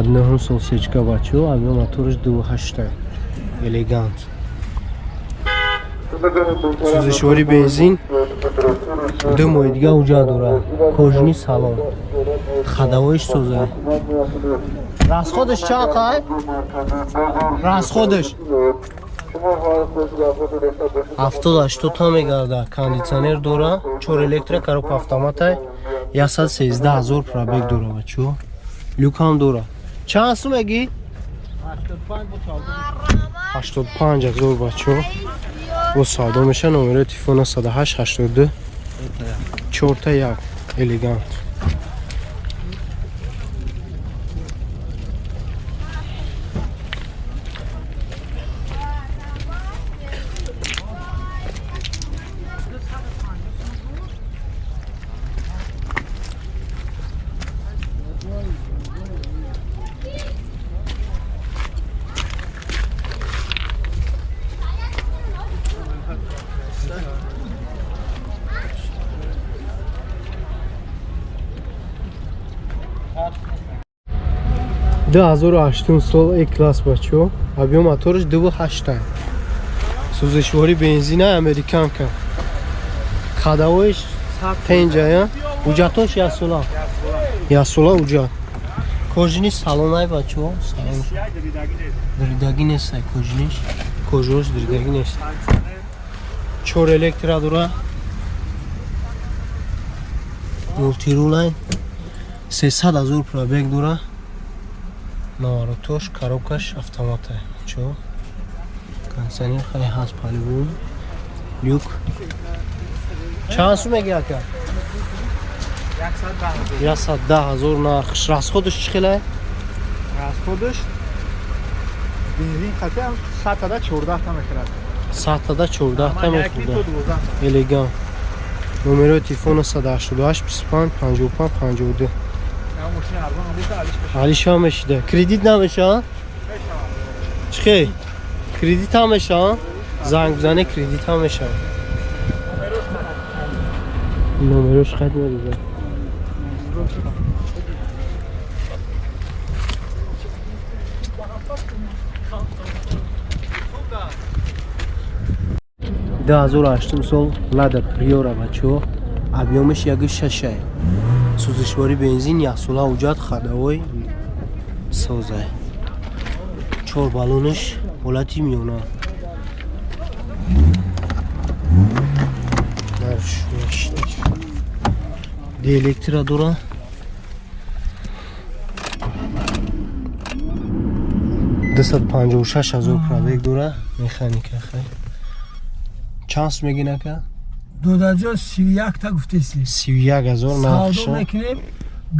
99 сосечка бачо, авио моторш 2.8 элегант. Сузишвори бензин 2 моҳи дига уҷа дорад. Кожини салон. Хадавоиш соза. Расходиш чақай? Расходиш 70-80 та мегарда. Кондитсионер дора, 4 электро, коробка автомата, 113 000 пробег дора бачо. Люк ҳам дора. Чанд сум меги? 85 000 бачо. Бо савдо меша. номери телефона 108 82 41 элегант. Да 2008 сол E-класс бачо. Объем моторш 2.8. Сузишвори бензина американка. Хадавоиш пенҷая. Уҷатош ясола. Ясола уҷат. Кожини салонай бачо. Салон. Дридаги нест кожиниш. Кожош дридаги нест. 4 электро дора. Мултирулайн 300 000 пробег дора. Наворотош, коробкаш автомата. Чо? Кондиционер хали ҳаст поливон. Люк. Чанд сум меги ака? 110 000 нархш. Расходиш чӣ хелай? Расходиш бензин қатиам 114 та мехӯрад. 114 та мехӯрад. Элегант. номери телефона 188 25 55 52. Алиша мешида. Кредит намеша? Чӣ? Кредит ҳам меша? Занг бизане кредит ҳам меша. номерош қайд мебизад. Да 2008 сол Lada Priora бачо. Объемиш 1.6. Сузишвори бензин ясола уҷат хадавой созай. 4 балониш ҳолати миёна. Ди электро дора. Десад 56 000 пробег дора. Механика хай. Чанд сум мегин ака? 231 та гуфтеси. 31 000 нархш. Савдо мекунем.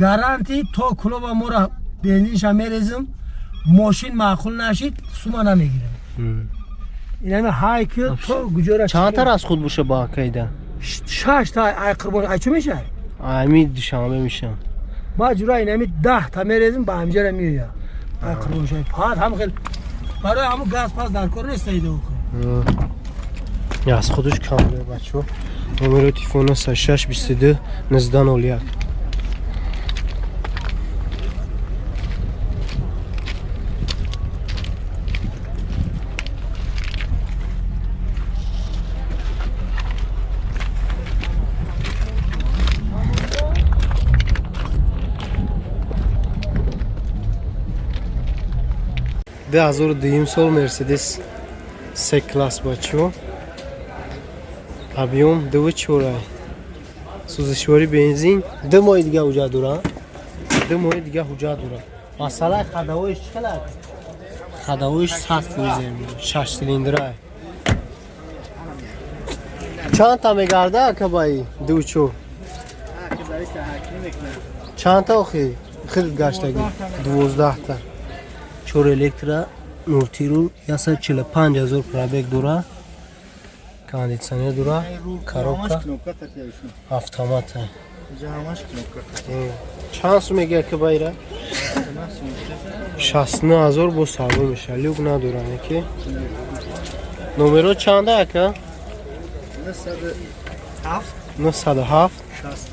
Гарантӣ то клуба мора бензинша мерезим. Мошин маъқул нашид, сума намегирем. Инами ҳайки то гуҷора. Чанд та расход боша ба акайда? 6 та ай қурбон ай чӣ меша? Ами душанбе мешам. Ба ҷура инами 10 та мерезим ба ҳамҷара меоя. Ай қурбон шай. Фақат ҳам хел барои ҳамун газ пас дар кор нест ида ӯ. Аз худаш кам дор бачо. номери телефона 66 22 1901. ده 2002 сол Mercedes C-класс бачо. Объем 2.4. Сузишвори бензин 2 моҳи дига ҳуҷҷат дора. 2 моҳи дига ҳуҷҷат дора. Масъалаи хадавоиш чӣ хелат? Хадавоиш 100%, 6 цилиндра. Чанд та мегарда акабаи 2.4? Чанд та охи? Хел гаштаги 12 та. 4 электро, мултирул, 145 000 пробег дора. Кондиционер дора, коробка автомата. Чанд сум меги акабаира? 69 000 бо савдо меша. Люк надорам ки. номеро чанда ака? 907 60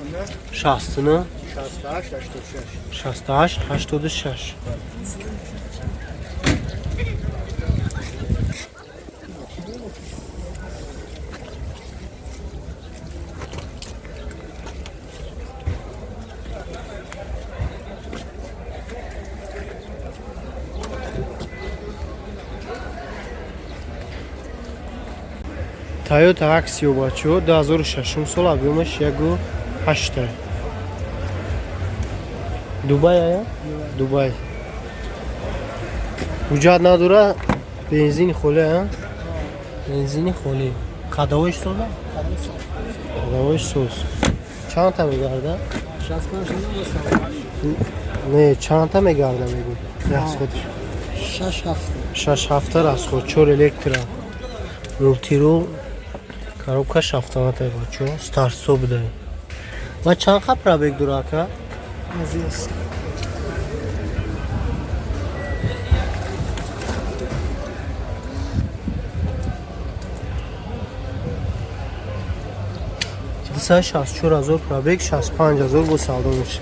68 68 86 Toyota Axio бачо 2006 сол объемаш 1.8. Дубай ая? Дубай. Ҳуҷҷат надора, бензини холӣ а? Бензини холӣ. Қадовоиш соза? Қадовоиш соз. Чанд та мегарда? 65 Не, чанд та мегарда мегӯ? Расход 6 ҳафта расход, 4 электро. Мултирол коробка автомата бачо, старт стоп дай. Ва чанд ха пробег дора ака? азиз 264,000 пробег, 65,000 бо савдо меша.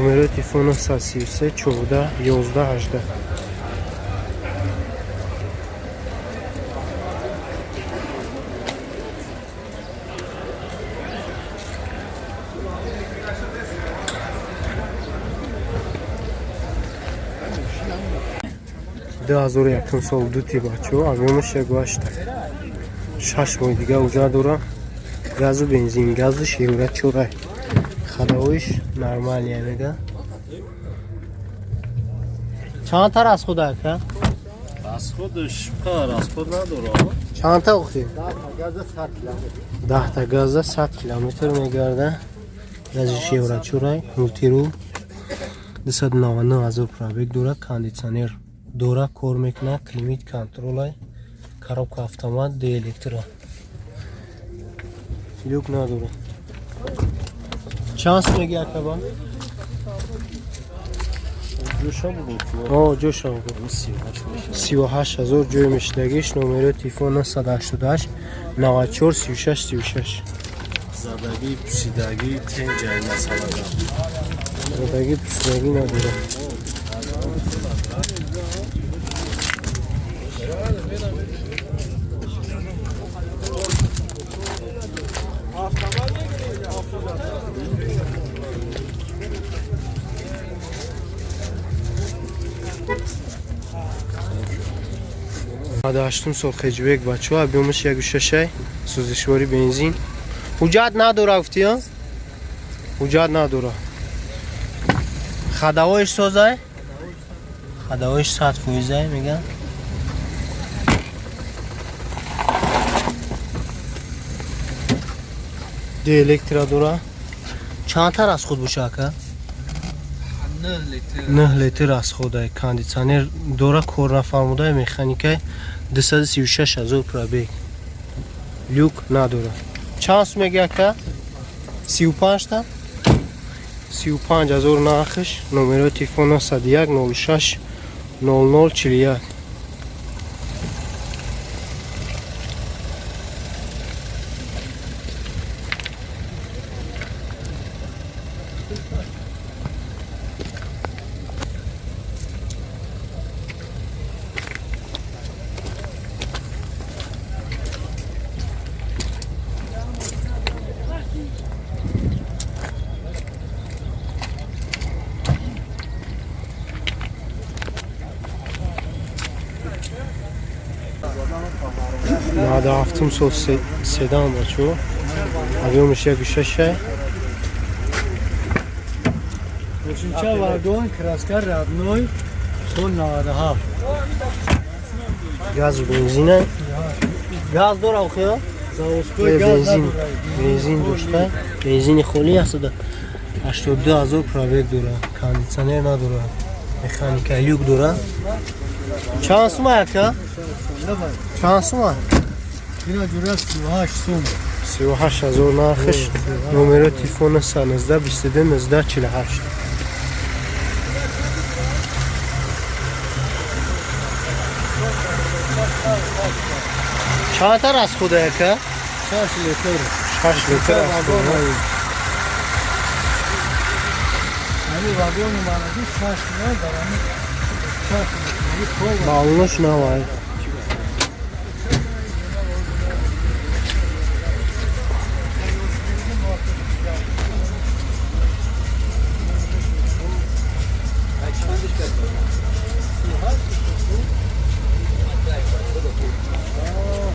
номери телефон 033 14 11 18. Дазор якум сол дути бачо, объемаш 1.8. 6 моҳ дига уҷа дора. Газу бензин, газу ширura чорай. Хадовиш нормалия мега. Чанд та расход ака? Расходиш расход надора. Чанд та охи? 10 10 газа 100 километр мегарда. Газу ширura чорай, мултирул 299,000 пробег дора, кондитсионер дора, кор мекунад, климат контролай, коробка автомат, 2 электро. Люк надора. Чанд меги ака ба? Ҷӯша будем. О, ҷӯша буд. 38,000 ҷой мештагиш, номери телефон 988 94 36 36. Задаги, пусидаги, тен ҷай масъалада. Задаги, пусидаги надора. Даштум сол хеҷбек бачо, объемаш 1.6, сӯзишвори бензин. Ҳуҷҷат надора гуфтӣ а? Ҳуҷҷат надора. Хадавоиш созай? Хадавоиш 100% меган. Ду электро дора. Чанд та расход боша ака? 9 литр расходай. Кондитсионер дора, кор нафармудай, механикай 236,000 пробег. Люк надора. Чанд сум меги ака? 35 та? 35,000 нархиш. Номери телефон 01 06 00 41. Нада ҳафтум сол седан бачо. Объемаш 1.6. Рушинча вагон, краска родной, сол 97. Газ бензина. Газ дора охиё? Заводской газ бензин. Бензин дошта. Бензини холӣ аст. 82,000 пробег дора. Кондитсионер надора. Механика люк дора. Чанд сум ака? Чанд сум? Ина ҷура 38 сум. 38,000 нархиш. Номери телефон 019 22 19 48. چقدر از خوده که؟ 6 لیتر 6 لیتر از خوده. همین واگن مالکی 6 لیتر دارم. 6 لیتر. با اونش نوای.